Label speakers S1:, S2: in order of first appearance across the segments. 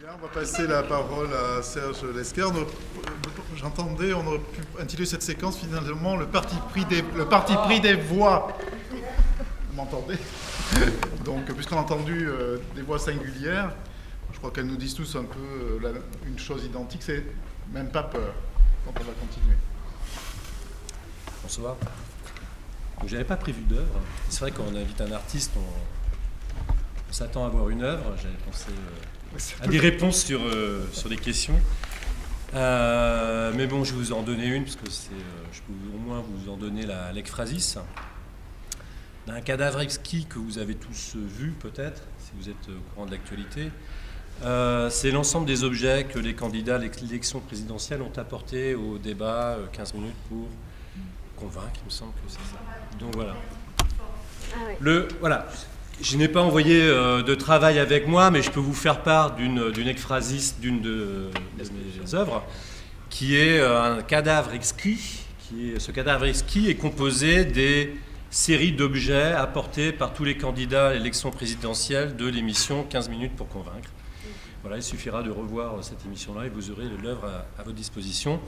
S1: Bien, on va passer la parole à Serge Lesquer. J'entendais, on aurait pu intituler cette séquence finalement le parti pris des voix. Vous m'entendez? Donc, puisqu'on a entendu des voix singulières, je crois qu'elles nous disent tous un peu une chose identique, c'est même pas peur. Donc, on va continuer.
S2: Bonsoir. Donc, j'avais pas prévu d'œuvre. C'est vrai qu'on invite un artiste, on s'attend à voir une œuvre. J'avais pensé à des réponses sur des questions. Mais bon, je vais vous en donner une, parce que je peux au moins vous en donner l'ekphrasis d'un cadavre exquis que vous avez tous vu, peut-être, si vous êtes au courant de l'actualité. C'est l'ensemble des objets que les candidats à l'élection présidentielle ont apportés au débat, 15 minutes pour convaincre, il me semble que c'est ça. Donc voilà. Voilà. Je n'ai pas envoyé de travail avec moi, mais je peux vous faire part d'une ekphrasis d'une de mes œuvres, qui est un cadavre exquis. Ce cadavre exquis est composé des séries d'objets apportés par tous les candidats à l'élection présidentielle de l'émission 15 minutes pour convaincre. Voilà, il suffira de revoir cette émission-là et vous aurez l'œuvre à votre disposition.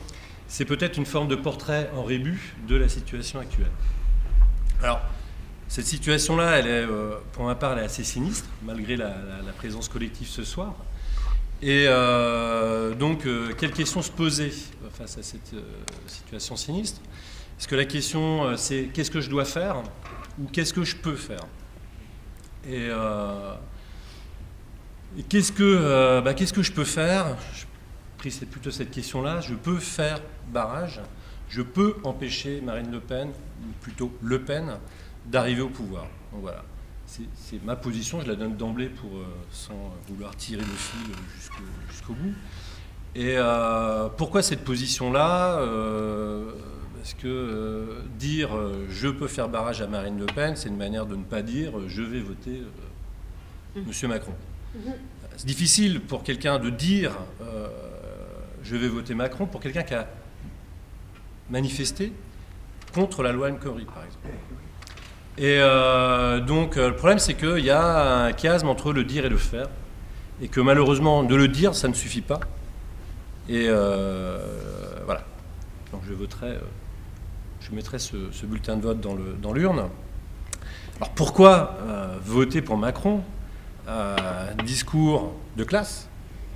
S2: C'est peut-être une forme de portrait en rébus de la situation actuelle. Alors, cette situation-là, elle est, pour ma part, elle est assez sinistre, malgré la présence collective ce soir. Et donc, quelle question se poser face à cette situation sinistre? Est-ce que la question, c'est qu'est-ce que je dois faire ou qu'est-ce que je peux faire? Et qu'est-ce que je peux faire? C'est plutôt cette question-là. Je peux faire barrage. Je peux empêcher Marine Le Pen, ou plutôt Le Pen, d'arriver au pouvoir. Donc voilà, c'est ma position, je la donne d'emblée sans vouloir tirer le fil jusqu'au bout. Et pourquoi cette position-là? Parce que dire je peux faire barrage à Marine Le Pen, c'est une manière de ne pas dire je vais voter Monsieur Macron. C'est difficile pour quelqu'un de dire je vais voter Macron pour quelqu'un qui a manifesté contre la loi El Khomri, par exemple. Et donc le problème, c'est qu'il y a un chiasme entre le dire et le faire, et que malheureusement, de le dire, ça ne suffit pas. Et voilà. Donc je mettrai ce bulletin de vote dans l'urne. Alors pourquoi voter pour Macron? Un discours de classe,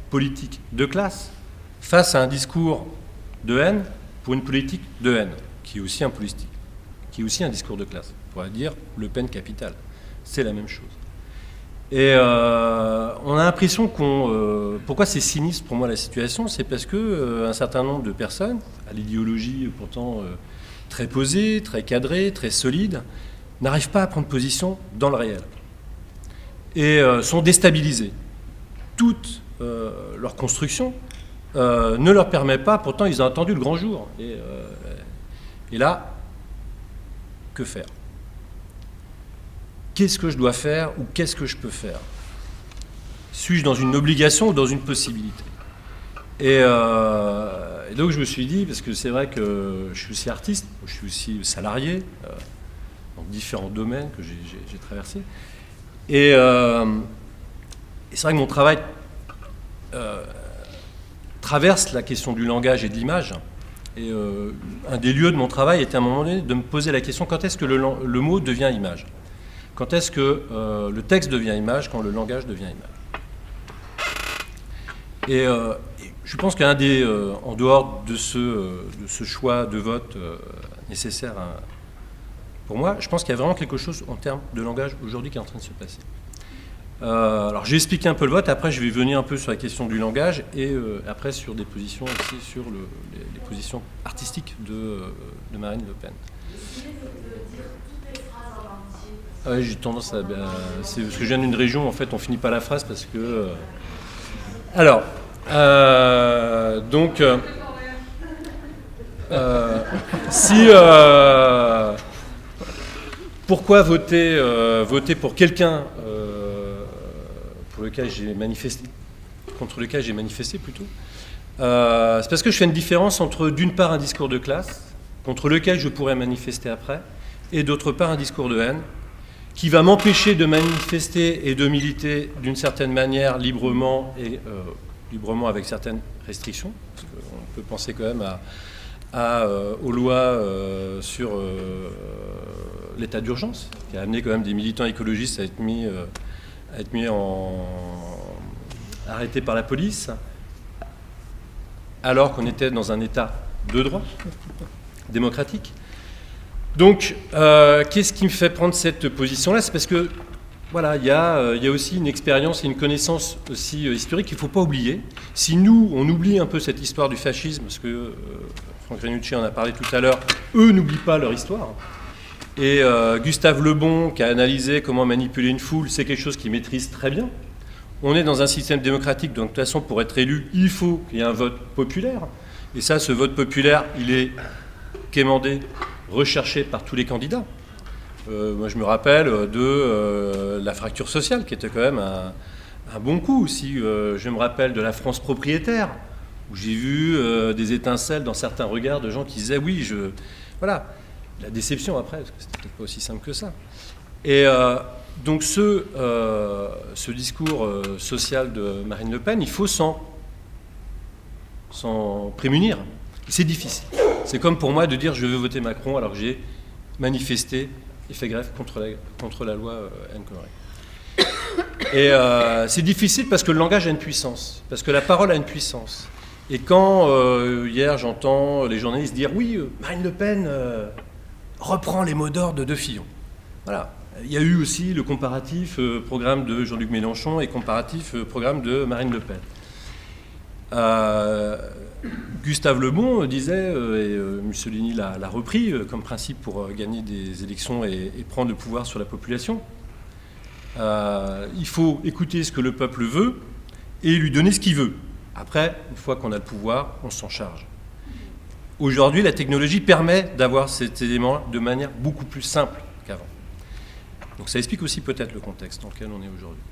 S2: politique de classe, face à un discours de haine pour une politique de haine, qui est aussi qui est aussi un discours de classe. On pourrait dire Le Pen capital. C'est la même chose. Et on a l'impression pourquoi c'est sinistre pour moi la situation? C'est parce que un certain nombre de personnes, à l'idéologie pourtant très posée, très cadrée, très solide, n'arrivent pas à prendre position dans le réel. Et sont déstabilisées. Toute leur construction ne leur permet pas, pourtant ils ont attendu le grand jour. Et là, que faire? Qu'est-ce que je dois faire ou qu'est-ce que je peux faire? Suis-je dans une obligation ou dans une possibilité? Et donc je me suis dit, parce que c'est vrai que je suis aussi artiste, je suis aussi salarié, dans différents domaines que j'ai traversés. Et c'est vrai que mon travail traverse la question du langage et de l'image. Et un des lieux de mon travail était à un moment donné de me poser la question, quand est-ce que le mot devient image? Quand est-ce que le texte devient image, quand le langage devient image? Et je pense qu'un des, en dehors de ce choix de vote nécessaire pour moi, je pense qu'il y a vraiment quelque chose en termes de langage aujourd'hui qui est en train de se passer. Alors j'ai expliqué un peu le vote, après je vais venir un peu sur la question du langage et après sur des positions aussi sur les positions artistiques de Marine Le Pen. Ah oui, j'ai tendance à... c'est parce que je viens d'une région, en fait on finit pas la phrase parce que... Alors, donc... si... pourquoi voter pour quelqu'un contre lequel j'ai manifesté plutôt, c'est parce que je fais une différence entre, d'une part, un discours de classe, contre lequel je pourrais manifester après, et d'autre part, un discours de haine, qui va m'empêcher de manifester et de militer d'une certaine manière librement et librement avec certaines restrictions, parce qu'on peut penser quand même aux lois sur l'état d'urgence, qui a amené quand même des militants écologistes à être arrêtés par la police, alors qu'on était dans un état de droit démocratique. Donc, qu'est-ce qui me fait prendre cette position-là? C'est parce que, voilà, il y a aussi une expérience et une connaissance aussi historique qu'il ne faut pas oublier. Si nous, on oublie un peu cette histoire du fascisme, parce que Franck Renucci en a parlé tout à l'heure, eux n'oublient pas leur histoire. Et Gustave Le Bon, qui a analysé comment manipuler une foule, c'est quelque chose qu'il maîtrise très bien. On est dans un système démocratique, donc de toute façon, pour être élu, il faut qu'il y ait un vote populaire. Et ça, ce vote populaire, il est quémandé, recherché par tous les candidats. Moi, je me rappelle de la fracture sociale, qui était quand même un bon coup aussi. Je me rappelle de la France propriétaire, où j'ai vu des étincelles dans certains regards de gens qui disaient « oui, voilà, la déception après, parce que c'était peut-être pas aussi simple que ça. Et donc ce discours social de Marine Le Pen, il faut s'en prémunir. C'est difficile. C'est comme pour moi de dire je veux voter Macron alors que j'ai manifesté et fait grève contre la loi El Khomri. Et c'est difficile parce que le langage a une puissance, parce que la parole a une puissance. Et quand hier j'entends les journalistes dire oui, Marine Le Pen reprend les mots d'ordre de Fillon. Voilà. Il y a eu aussi le comparatif programme de Jean-Luc Mélenchon et comparatif programme de Marine Le Pen. Gustave Le Bon disait, et Mussolini l'a repris comme principe pour gagner des élections et prendre le pouvoir sur la population, il faut écouter ce que le peuple veut et lui donner ce qu'il veut. Après, une fois qu'on a le pouvoir, on s'en charge. Aujourd'hui, la technologie permet d'avoir cet élément de manière beaucoup plus simple qu'avant. Donc ça explique aussi peut-être le contexte dans lequel on est aujourd'hui.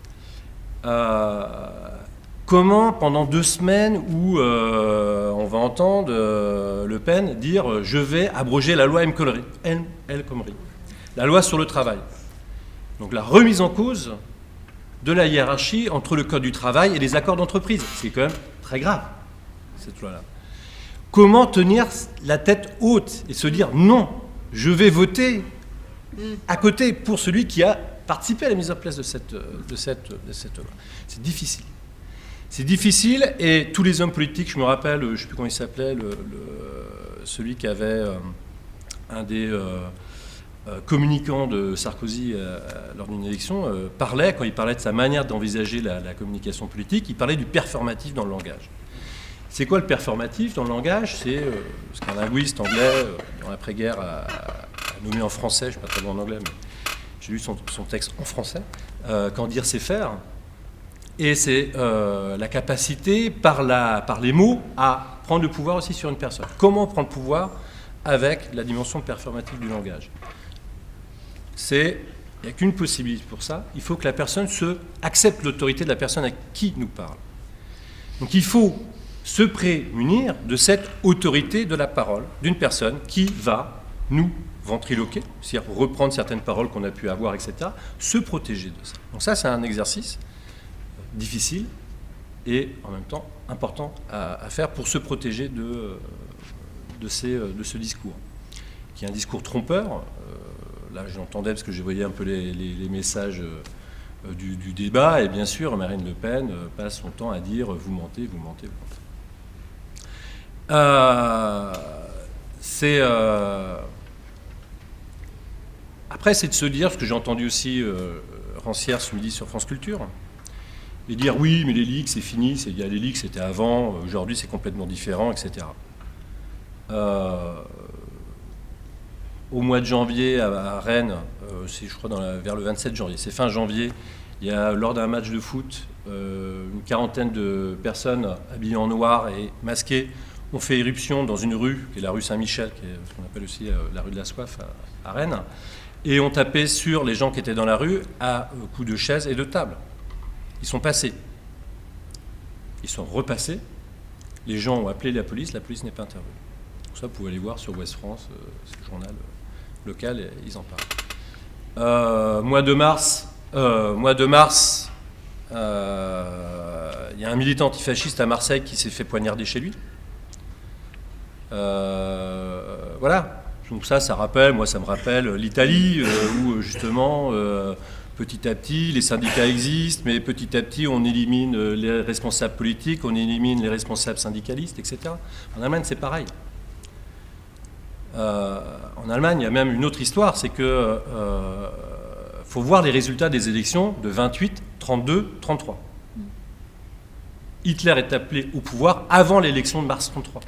S2: Comment, pendant 2 semaines où on va entendre Le Pen dire « je vais abroger la loi El Khomri », la loi sur le travail. Donc la remise en cause de la hiérarchie entre le Code du travail et les accords d'entreprise. C'est quand même très grave, cette loi-là. Comment tenir la tête haute et se dire « non, je vais voter à côté pour celui qui a participé à la mise en place de cette loi ». C'est difficile. C'est difficile et tous les hommes politiques, je me rappelle, je ne sais plus comment il s'appelait, celui qui avait un des communicants de Sarkozy lors d'une élection, quand il parlait de sa manière d'envisager la communication politique, il parlait du performatif dans le langage. C'est quoi le performatif dans le langage? C'est ce qu'un linguiste anglais, dans l'après-guerre, a nommé en français, je ne suis pas très bon en anglais, mais j'ai lu son texte en français, quand dire c'est faire. Et c'est la capacité, par les mots, à prendre le pouvoir aussi sur une personne. Comment prendre le pouvoir avec la dimension performative du langage? Il n'y a qu'une possibilité pour ça. Il faut que la personne accepte l'autorité de la personne à qui nous parle. Donc il faut se prémunir de cette autorité de la parole d'une personne qui va nous ventriloquer, c'est-à-dire reprendre certaines paroles qu'on a pu avoir, etc., se protéger de ça. Donc ça, c'est un exercice difficile et en même temps important à faire pour se protéger de ce discours, qui est un discours trompeur. Là, j'entendais, parce que je voyais un peu les messages du débat, et bien sûr, Marine Le Pen passe son temps à dire « vous mentez, vous mentez, vous mentez ». Après, c'est de se dire, ce que j'ai entendu aussi Rancière ce midi sur France Culture, et dire oui, mais les leaks, c'est fini, les leaks, c'était avant, aujourd'hui, c'est complètement différent, etc. Au mois de janvier, à Rennes, c'est, je crois, vers le 27 janvier, c'est fin janvier, il y a, lors d'un match de foot, une quarantaine de personnes habillées en noir et masquées ont fait éruption dans une rue, qui est la rue Saint-Michel, qui est ce qu'on appelle aussi la rue de la Soif à Rennes, et ont tapé sur les gens qui étaient dans la rue à coups de chaises et de tables. Ils sont passés. Ils sont repassés. Les gens ont appelé la police n'est pas intervenue. Donc ça, vous pouvez aller voir sur Ouest France, c'est le journal local, et ils en parlent. Mois de mars, il y a un militant antifasciste à Marseille qui s'est fait poignarder chez lui. Voilà. Donc ça rappelle, moi ça me rappelle l'Italie, où justement, petit à petit, les syndicats existent, mais petit à petit, on élimine les responsables politiques, on élimine les responsables syndicalistes, etc. En Allemagne, c'est pareil. En Allemagne, il y a même une autre histoire, c'est que faut voir les résultats des élections de 28, 32, 33. Hitler est appelé au pouvoir avant l'élection de mars 33.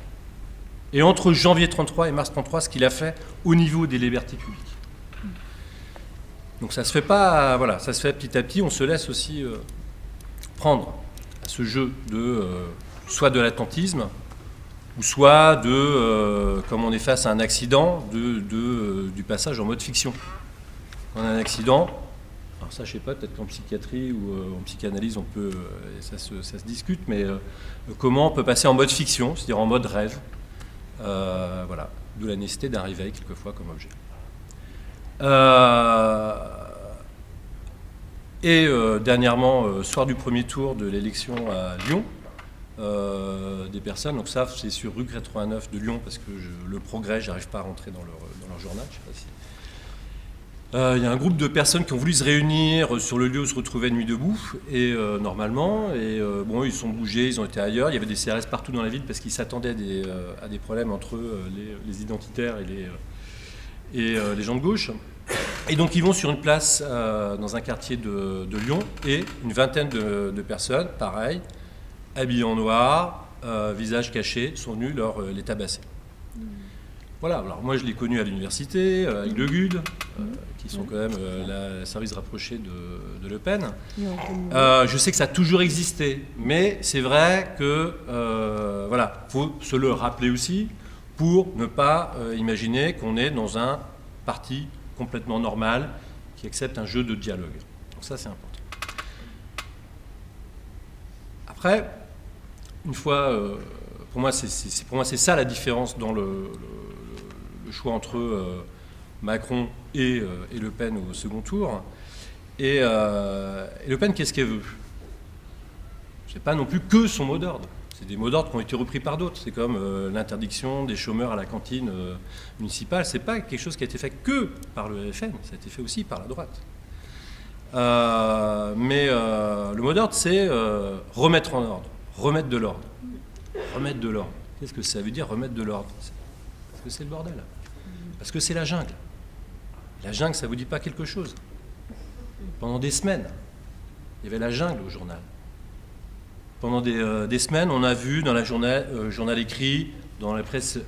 S2: Et entre janvier 33 et mars 33, ce qu'il a fait au niveau des libertés publiques. Donc ça se fait pas, voilà, ça se fait petit à petit. On se laisse aussi prendre à ce jeu de soit de l'attentisme, ou soit de, comme on est face à un accident, du passage en mode fiction. Quand on a un accident, alors ça je sais pas, peut-être qu'en psychiatrie ou en psychanalyse on peut, ça se discute, mais comment on peut passer en mode fiction, c'est-à-dire en mode rêve. Voilà, d'où la nécessité d'un réveil quelquefois comme objet. Dernièrement, soir du premier tour de l'élection à Lyon, des personnes, donc ça c'est sur rue 89 de Lyon, parce que le Progrès, j'arrive pas à rentrer dans leur journal, je sais pas si... Il y a un groupe de personnes qui ont voulu se réunir sur le lieu où se retrouvait Nuit debout, et normalement, bon, ils sont bougés, ils ont été ailleurs. Il y avait des CRS partout dans la ville parce qu'ils s'attendaient à des problèmes entre les identitaires et les gens de gauche. Et donc ils vont sur une place dans un quartier de Lyon, et une vingtaine de personnes, pareil, habillées en noir, visage caché, sont venus les tabasser. Voilà, alors moi je l'ai connu à l'université, avec Le Gud, qui sont quand même la service rapproché de Le Pen. Je sais que ça a toujours existé, mais c'est vrai que, voilà, il faut se le rappeler aussi pour ne pas imaginer qu'on est dans un parti complètement normal qui accepte un jeu de dialogue. Donc ça c'est important. Après, une fois, pour moi c'est ça la différence dans le choix entre Macron et Le Pen au second tour. Et Le Pen, qu'est-ce qu'elle veut? C'est pas non plus que son mot d'ordre. C'est des mots d'ordre qui ont été repris par d'autres. C'est comme l'interdiction des chômeurs à la cantine municipale. C'est pas quelque chose qui a été fait que par le FN, ça a été fait aussi par la droite. Mais le mot d'ordre, c'est remettre en ordre, remettre de l'ordre. Remettre de l'ordre. Qu'est-ce que ça veut dire, remettre de l'ordre? Parce que c'est le bordel. Parce que c'est la jungle. La jungle, ça ne vous dit pas quelque chose. Pendant des semaines, il y avait la jungle au journal. Pendant des semaines, on a vu dans la journal écrit, dans la presse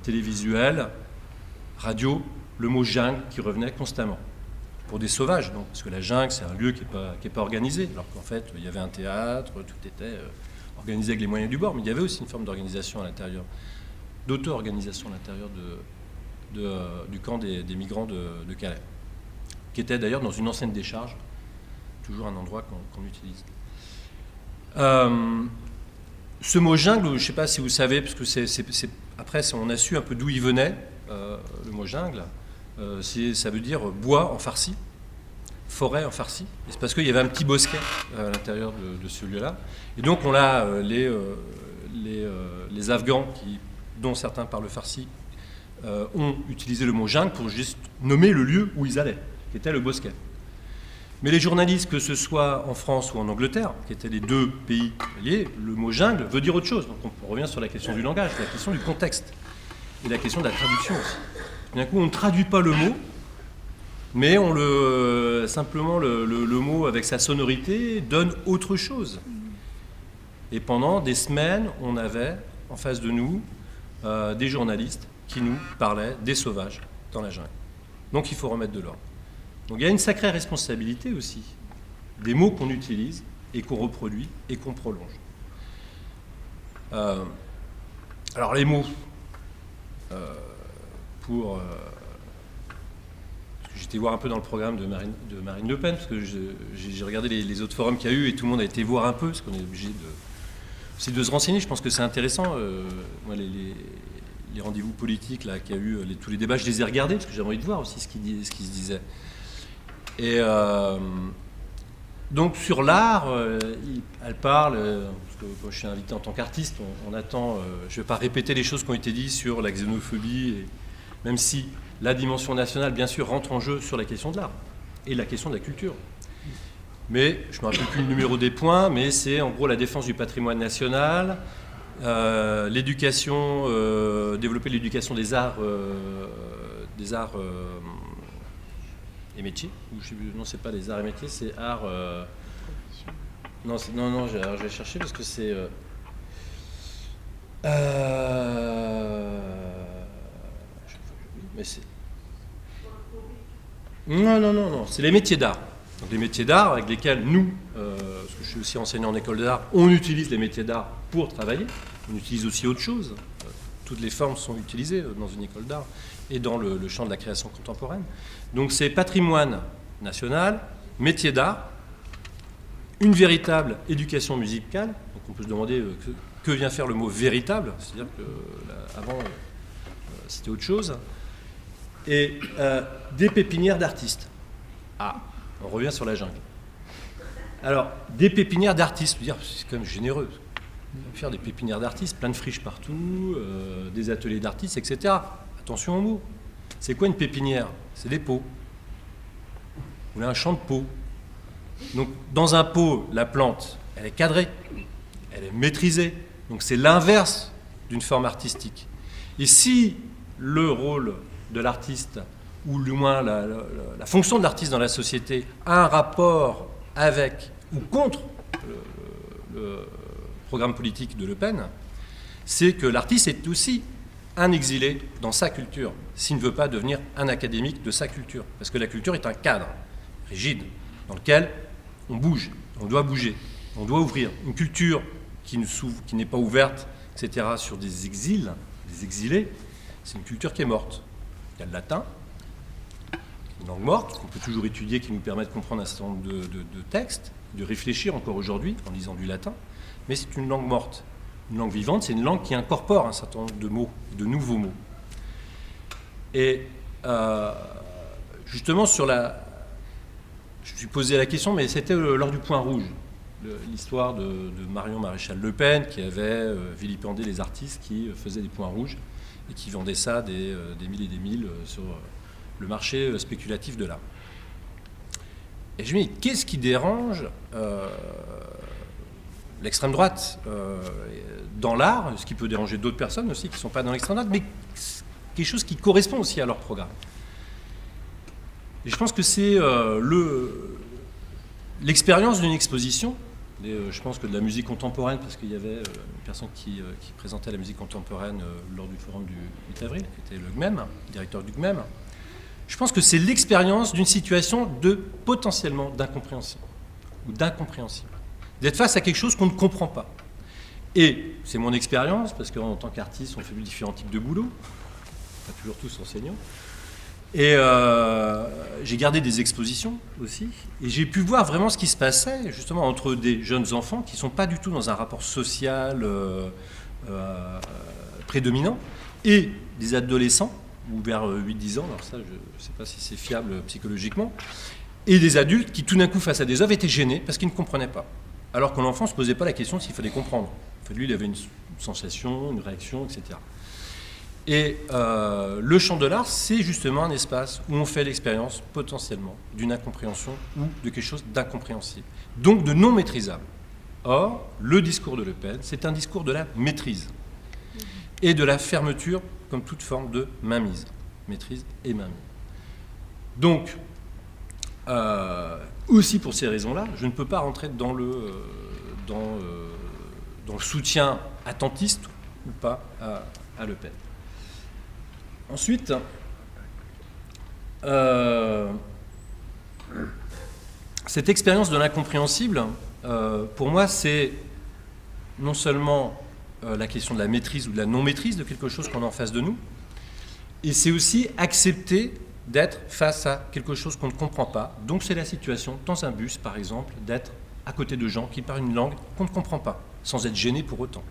S2: télévisuelle, radio, le mot jungle qui revenait constamment. Pour des sauvages, donc, parce que la jungle, c'est un lieu qui n'est pas organisé. Alors qu'en fait, il y avait un théâtre, tout était organisé avec les moyens du bord, mais il y avait aussi une forme d'organisation à l'intérieur, d'auto-organisation à l'intérieur du camp des migrants de Calais, qui était d'ailleurs dans une ancienne décharge, toujours un endroit qu'on utilise. Ce mot jungle, je ne sais pas si vous savez, parce que après on a su un peu d'où il venait, le mot jungle, ça veut dire bois en farci, forêt en farci, et c'est parce qu'il y avait un petit bosquet à l'intérieur de ce lieu-là, et donc on a les Afghans, dont certains parlent farsi, ont utilisé le mot jungle pour juste nommer le lieu où ils allaient, qui était le bosquet. Mais les journalistes, que ce soit en France ou en Angleterre, qui étaient les deux pays liés, le mot jungle veut dire autre chose. Donc on revient sur la question du langage, la question du contexte, et la question de la traduction aussi. D'un coup, on ne traduit pas le mot, mais simplement le mot avec sa sonorité donne autre chose. Et pendant des semaines, on avait en face de nous des journalistes qui nous parlaient des sauvages dans la jungle. Donc il faut remettre de l'ordre. Donc il y a une sacrée responsabilité aussi des mots qu'on utilise et qu'on reproduit et qu'on prolonge. Alors les mots, j'étais voir un peu dans le programme de Marine Le Pen, parce que j'ai regardé les autres forums qu'il y a eu et tout le monde a été voir un peu, parce qu'on est obligé de se renseigner. Je pense que c'est intéressant. Moi, les rendez-vous politiques là, qu'il y a eu, tous les débats, je les ai regardés, parce que j'avais envie de voir aussi ce qui se disait. Et Donc sur l'art, elle parle, parce que quand je suis invité en tant qu'artiste, on attend, je ne vais pas répéter les choses qui ont été dites sur la xénophobie, et même si la dimension nationale, bien sûr, rentre en jeu sur la question de l'art et la question de la culture. Mais je ne me rappelle plus le numéro des points, mais c'est en gros la défense du patrimoine national, l'éducation, développer l'éducation des arts et métiers. Non, c'est pas les arts et métiers, c'est arts. Non, je vais chercher parce que c'est. Mais c'est. Non, c'est les métiers d'art. Donc les métiers d'art avec lesquels nous, parce que je suis aussi enseignant en école d'art, on utilise les métiers d'art pour travailler. On utilise aussi autre chose. Toutes les formes sont utilisées dans une école d'art et dans le champ de la création contemporaine. Donc c'est patrimoine national, métier d'art, une véritable éducation musicale. Donc on peut se demander que vient faire le mot véritable, c'est-à-dire qu'avant c'était autre chose. Et des pépinières d'artistes. Ah, on revient sur la jungle. Alors, des pépinières d'artistes, c'est quand même généreux. Faire des pépinières d'artistes, plein de friches partout, des ateliers d'artistes, etc. Attention aux mots. C'est quoi une pépinière? C'est des pots. Vous voulez un champ de pots. Donc, dans un pot, la plante, elle est cadrée, elle est maîtrisée. Donc, c'est l'inverse d'une forme artistique. Et si le rôle de l'artiste, ou du moins la fonction de l'artiste dans la société, a un rapport avec ou contre le programme politique de Le Pen, c'est que l'artiste est aussi un exilé dans sa culture, s'il ne veut pas devenir un académique de sa culture. Parce que la culture est un cadre rigide dans lequel on bouge, on doit bouger, on doit ouvrir. Une culture qui n'est pas ouverte, etc., sur des exils, des exilés, c'est une culture qui est morte. Il y a le latin, une langue morte, qu'on peut toujours étudier, qui nous permet de comprendre un certain nombre de textes, de réfléchir encore aujourd'hui en lisant du latin, mais c'est une langue morte. Une langue vivante, c'est une langue qui incorpore un certain nombre de mots, de nouveaux mots. Et justement, je me suis posé la question, mais c'était lors du Point Rouge, l'histoire de Marion Maréchal Le Pen, qui avait vilipendé les artistes qui faisaient des points rouges et qui vendaient ça des mille et des mille sur le marché spéculatif de l'art. Et je me dis, qu'est-ce qui dérange l'extrême droite dans l'art, ce qui peut déranger d'autres personnes aussi qui ne sont pas dans l'extrême droite, mais quelque chose qui correspond aussi à leur programme. Et je pense que c'est l'expérience d'une exposition. Je pense que de la musique contemporaine, parce qu'il y avait une personne qui présentait la musique contemporaine lors du forum du 8 avril, qui était le GMEM, directeur du GMEM. Je pense que c'est l'expérience d'une situation de potentiellement d'incompréhension ou d'incompréhensible. D'être face à quelque chose qu'on ne comprend pas. Et c'est mon expérience, parce qu'en tant qu'artiste, on fait différents types de boulot, pas toujours tous enseignants. Et j'ai gardé des expositions aussi, et j'ai pu voir vraiment ce qui se passait justement entre des jeunes enfants qui ne sont pas du tout dans un rapport social prédominant, et des adolescents, ou vers 8-10 ans, alors ça je ne sais pas si c'est fiable psychologiquement, et des adultes qui tout d'un coup face à des œuvres étaient gênés parce qu'ils ne comprenaient pas. Alors que l'enfant ne se posait pas la question s'il fallait comprendre. En fait, lui, il avait une sensation, une réaction, etc. Et le champ de l'art, c'est justement un espace où on fait l'expérience potentiellement d'une incompréhension ou de quelque chose d'incompréhensible, donc de non maîtrisable. Or, le discours de Le Pen, c'est un discours de la maîtrise et de la fermeture comme toute forme de mainmise, maîtrise et mainmise. Donc, aussi pour ces raisons-là, je ne peux pas rentrer dans le soutien attentiste ou pas à Le Pen. Ensuite, cette expérience de l'incompréhensible, pour moi, c'est non seulement la question de la maîtrise ou de la non-maîtrise de quelque chose qu'on a en face de nous, et c'est aussi accepter d'être face à quelque chose qu'on ne comprend pas. Donc c'est la situation, dans un bus par exemple, d'être à côté de gens qui parlent une langue qu'on ne comprend pas, sans être gêné pour autant.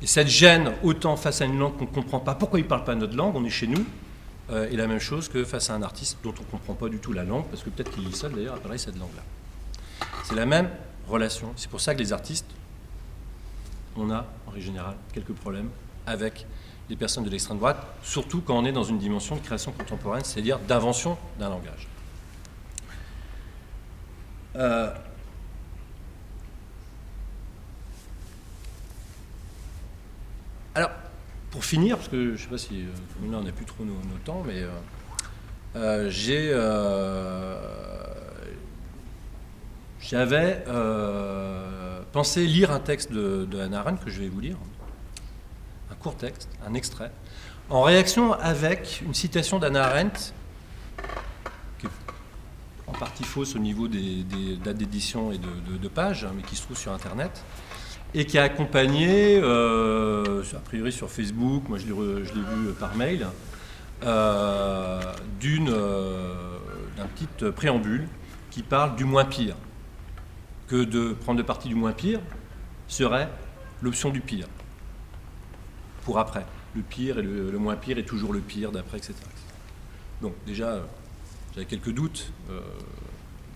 S2: Et cette gêne, autant face à une langue qu'on ne comprend pas, pourquoi ils ne parlent pas notre langue, on est chez nous, est la même chose que face à un artiste dont on ne comprend pas du tout la langue, parce que peut-être qu'il est seul d'ailleurs à parler cette langue-là. C'est la même relation. C'est pour ça que les artistes, on a, en règle générale, quelques problèmes avec les personnes de l'extrême droite, surtout quand on est dans une dimension de création contemporaine, c'est-à-dire d'invention d'un langage. Alors, pour finir, parce que je ne sais pas si là on n'a plus trop nos temps, mais j'avais pensé lire un texte de Hannah Arendt que je vais vous lire, un court texte, un extrait, en réaction avec une citation d'Hannah Arendt, qui est en partie fausse au niveau des dates d'édition et de pages, mais qui se trouve sur Internet, et qui a accompagné, a priori sur Facebook, moi je l'ai vu par mail, d'un petit préambule qui parle du moins pire, que de prendre le parti du moins pire serait l'option du pire, pour après. Le pire et le moins pire est toujours le pire d'après, etc. Donc déjà, j'avais quelques doutes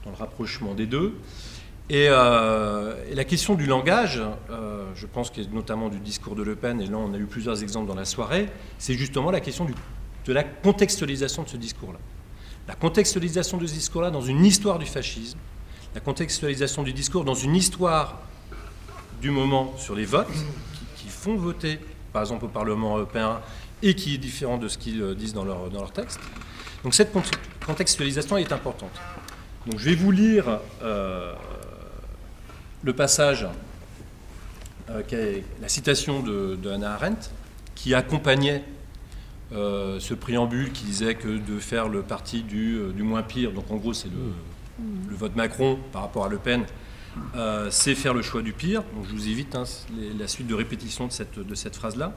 S2: dans le rapprochement des deux. Et la question du langage, je pense qu'il y a notamment du discours de Le Pen, et là on a eu plusieurs exemples dans la soirée, c'est justement la question de la contextualisation de ce discours-là. La contextualisation de ce discours-là dans une histoire du fascisme, la contextualisation du discours dans une histoire du moment sur les votes, qui font voter, par exemple au Parlement européen, et qui est différent de ce qu'ils disent dans leur texte. Donc cette contextualisation est importante. Donc je vais vous lire le passage, qui est la citation de Hannah Arendt, qui accompagnait ce préambule qui disait que de faire le parti du moins pire, donc en gros c'est le vote Macron par rapport à Le Pen, c'est faire le choix du pire. Donc je vous évite la suite de répétition de cette phrase-là.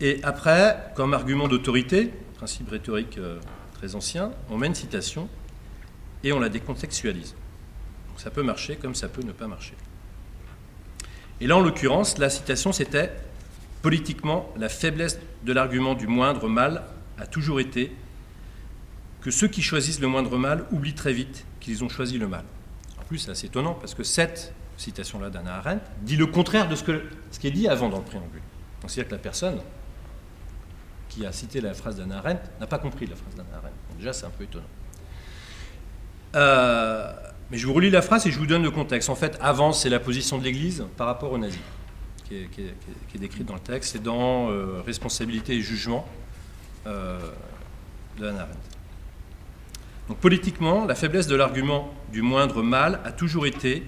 S2: Et après, comme argument d'autorité, principe rhétorique très ancien, on met une citation et on la décontextualise. Donc ça peut marcher comme ça peut ne pas marcher. Et là, en l'occurrence, la citation, c'était « Politiquement, la faiblesse de l'argument du moindre mal a toujours été que ceux qui choisissent le moindre mal oublient très vite qu'ils ont choisi le mal. » En plus, c'est assez étonnant, parce que cette citation-là d'Hannah Arendt dit le contraire de ce qui est dit avant dans le préambule. Donc c'est-à-dire que la personne qui a cité la phrase d'Hannah Arendt n'a pas compris la phrase d'Hannah Arendt. Donc déjà, c'est un peu étonnant. Mais je vous relis la phrase et je vous donne le contexte. En fait, avant, c'est la position de l'Église par rapport aux nazis, qui est décrite dans le texte, et dans Responsabilité et jugement de Hannah Arendt. Donc politiquement, la faiblesse de l'argument du moindre mal a toujours été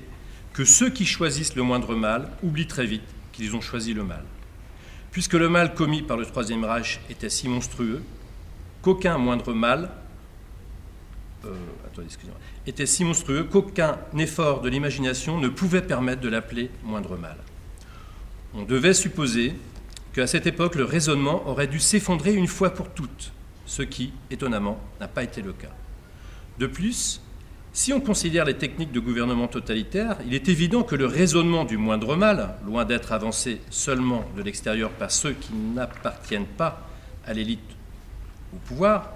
S2: que ceux qui choisissent le moindre mal oublient très vite qu'ils ont choisi le mal. Puisque le mal commis par le Troisième Reich était si monstrueux qu'aucun moindre mal était si monstrueux qu'aucun effort de l'imagination ne pouvait permettre de l'appeler moindre mal. On devait supposer qu'à cette époque, le raisonnement aurait dû s'effondrer une fois pour toutes, ce qui, étonnamment, n'a pas été le cas. De plus, si on considère les techniques de gouvernement totalitaire, il est évident que le raisonnement du moindre mal, loin d'être avancé seulement de l'extérieur par ceux qui n'appartiennent pas à l'élite au pouvoir,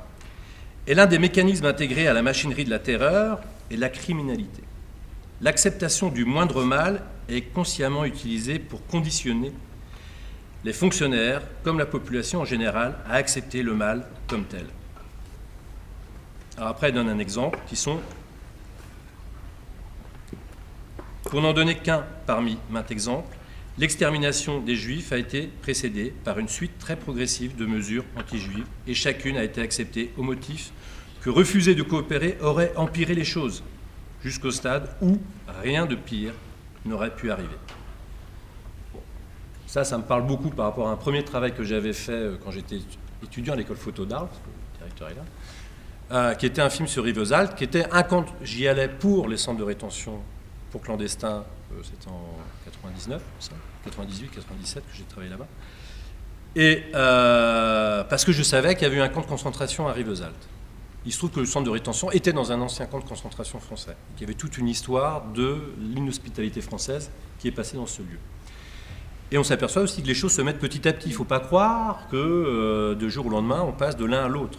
S2: est l'un des mécanismes intégrés à la machinerie de la terreur et la criminalité. L'acceptation du moindre mal est consciemment utilisée pour conditionner les fonctionnaires, comme la population en général, à accepter le mal comme tel. Alors après, elle donne un exemple qui sont, pour n'en donner qu'un parmi maints exemples, l'extermination des Juifs a été précédée par une suite très progressive de mesures anti-juives et chacune a été acceptée au motif que refuser de coopérer aurait empiré les choses, jusqu'au stade où rien de pire n'aurait pu arriver. Bon. Ça me parle beaucoup par rapport à un premier travail que j'avais fait quand j'étais étudiant à l'école photo d'Arles, parce que le directeur est là, qui était un film sur Rivesaltes, qui était un camp, j'y allais pour les centres de rétention pour clandestins, c'était en 99, 98, 97 que j'ai travaillé là-bas, et parce que je savais qu'il y avait eu un camp de concentration à Rivesaltes. Il se trouve que le centre de rétention était dans un ancien camp de concentration français, qu'il y avait toute une histoire de l'inhospitalité française qui est passée dans ce lieu. Et on s'aperçoit aussi que les choses se mettent petit à petit. Il ne faut pas croire que de jour au lendemain, on passe de l'un à l'autre.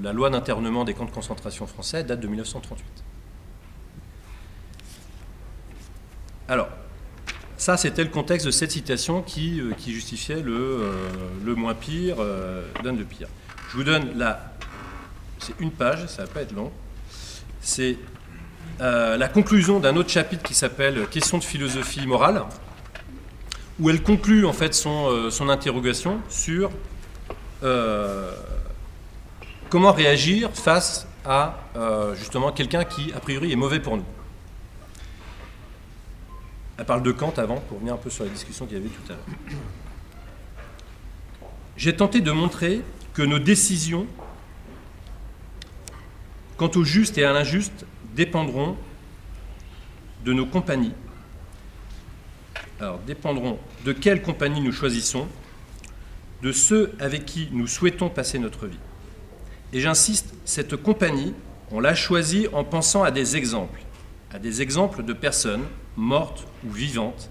S2: La loi d'internement des camps de concentration français date de 1938. Alors, ça, c'était le contexte de cette citation qui justifiait le moins pire donne le pire. Je vous donne là, c'est une page, ça ne va pas être long. C'est la conclusion d'un autre chapitre qui s'appelle « Questions de philosophie morale », où elle conclut en fait son interrogation sur comment réagir face à justement quelqu'un qui, a priori, est mauvais pour nous. Elle parle de Kant avant, pour revenir un peu sur la discussion qu'il y avait tout à l'heure. J'ai tenté de montrer que nos décisions, quant au juste et à l'injuste, dépendront de nos compagnies. Alors, dépendront de quelle compagnie nous choisissons, de ceux avec qui nous souhaitons passer notre vie. Et j'insiste, cette compagnie, on l'a choisie en pensant à des exemples de personnes mortes ou vivantes,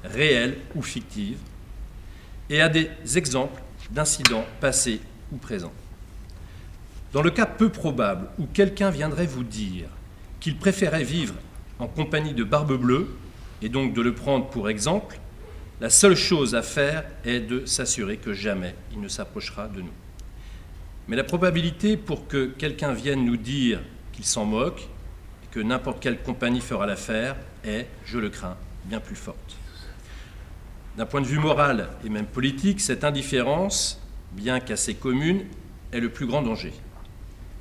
S2: réelles ou fictives, et à des exemples d'incidents passés ou présents. Dans le cas peu probable où quelqu'un viendrait vous dire qu'il préférait vivre en compagnie de Barbe Bleue, et donc de le prendre pour exemple, la seule chose à faire est de s'assurer que jamais il ne s'approchera de nous. Mais la probabilité pour que quelqu'un vienne nous dire qu'il s'en moque, et que n'importe quelle compagnie fera l'affaire, est, je le crains, bien plus forte. D'un point de vue moral et même politique, cette indifférence, bien qu'assez commune, est le plus grand danger.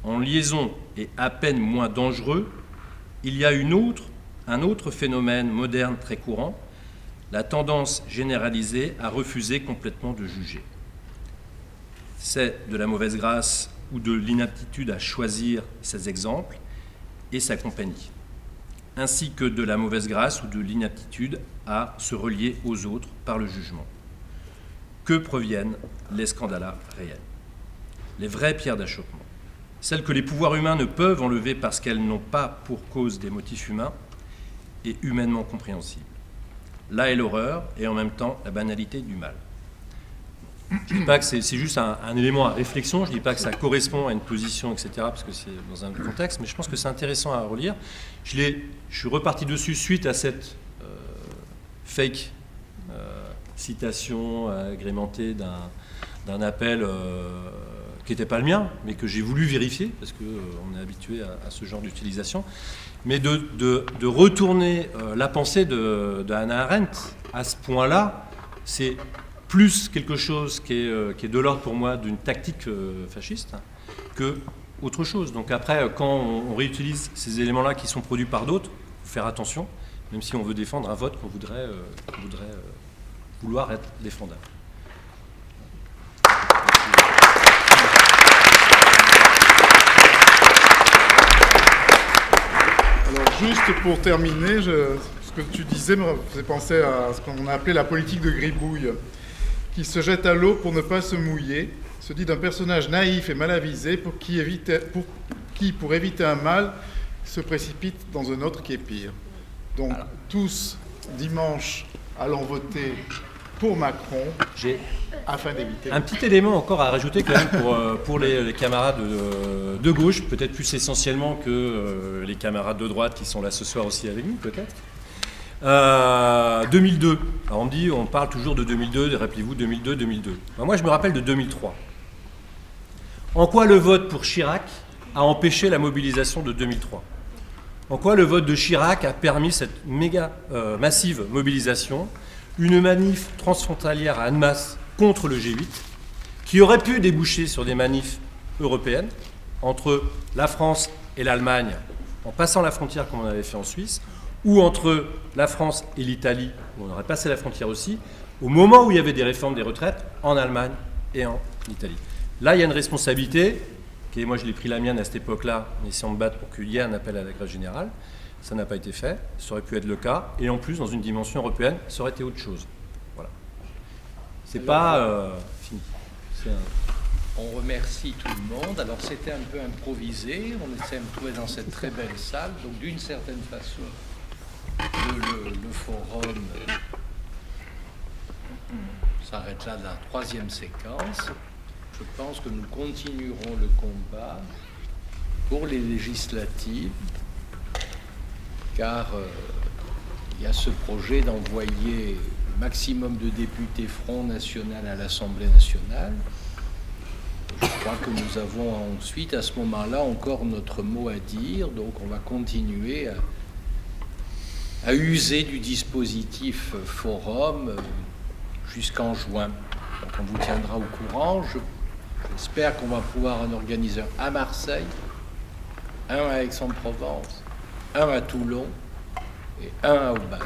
S2: En liaison et à peine moins dangereux, il y a un autre phénomène moderne très courant, la tendance généralisée à refuser complètement de juger. C'est de la mauvaise grâce ou de l'inaptitude à choisir ses exemples et sa compagnie, ainsi que de la mauvaise grâce ou de l'inaptitude à se relier aux autres par le jugement. Que proviennent les scandales réels, les vraies pierres d'achoppement, celles que les pouvoirs humains ne peuvent enlever parce qu'elles n'ont pas pour cause des motifs humains et humainement compréhensibles. Là est l'horreur et en même temps la banalité du mal. Je ne dis pas que c'est juste un élément à réflexion, je ne dis pas que ça correspond à une position, etc., parce que c'est dans un contexte, mais je pense que c'est intéressant à relire. Je suis reparti dessus suite à cette fake citation agrémentée d'un appel qui n'était pas le mien, mais que j'ai voulu vérifier, parce qu'on est habitué à ce genre d'utilisation, mais de retourner la pensée de Hannah Arendt à ce point-là, c'est plus quelque chose qui est de l'ordre pour moi d'une tactique fasciste que autre chose. Donc après, quand on réutilise ces éléments-là qui sont produits par d'autres, il faut faire attention, même si on veut défendre un vote qu'on voudrait vouloir être défendable.
S1: Alors juste pour terminer, ce que tu disais me faisait penser à ce qu'on a appelé la politique de gribouille, qui se jette à l'eau pour ne pas se mouiller, se dit d'un personnage naïf et mal avisé pour éviter un mal, se précipite dans un autre qui est pire. Donc tous, dimanche, allons voter pour Macron afin d'éviter...
S2: Un petit élément encore à rajouter quand même pour les camarades de gauche, peut-être plus essentiellement que les camarades de droite qui sont là ce soir aussi avec nous, peut-être. 2002. Alors on parle toujours de 2002, rappelez-vous 2002. Alors moi je me rappelle de 2003. En quoi le vote pour Chirac a empêché la mobilisation de 2003 ? En quoi le vote de Chirac a permis cette méga massive mobilisation, une manif transfrontalière à Annemasse contre le G8, qui aurait pu déboucher sur des manifs européennes entre la France et l'Allemagne, en passant la frontière comme on avait fait en Suisse, ou entre la France et l'Italie, où on aurait passé la frontière aussi, au moment où il y avait des réformes des retraites en Allemagne et en Italie. Là, il y a une responsabilité, et moi je l'ai pris la mienne à cette époque-là, en essayant de battre pour qu'il y ait un appel à la grève générale. Ça n'a pas été fait, ça aurait pu être le cas, et en plus, dans une dimension européenne, ça aurait été autre chose. Voilà. C'est pas fini.
S3: On remercie tout le monde. Alors c'était un peu improvisé, on s'est trouvé dans cette très belle salle, donc d'une certaine façon, le forum s'arrête là de la troisième séquence. Je pense que nous continuerons le combat pour les législatives, car il y a ce projet d'envoyer le maximum de députés Front National à l'Assemblée nationale. Je crois que nous avons ensuite, à ce moment-là, encore notre mot à dire. Donc on va continuer à user du dispositif forum jusqu'en juin. Donc on vous tiendra au courant. J'espère qu'on va pouvoir en organiser un à Marseille, un à Aix-en-Provence, un à Toulon et un à Aubagne.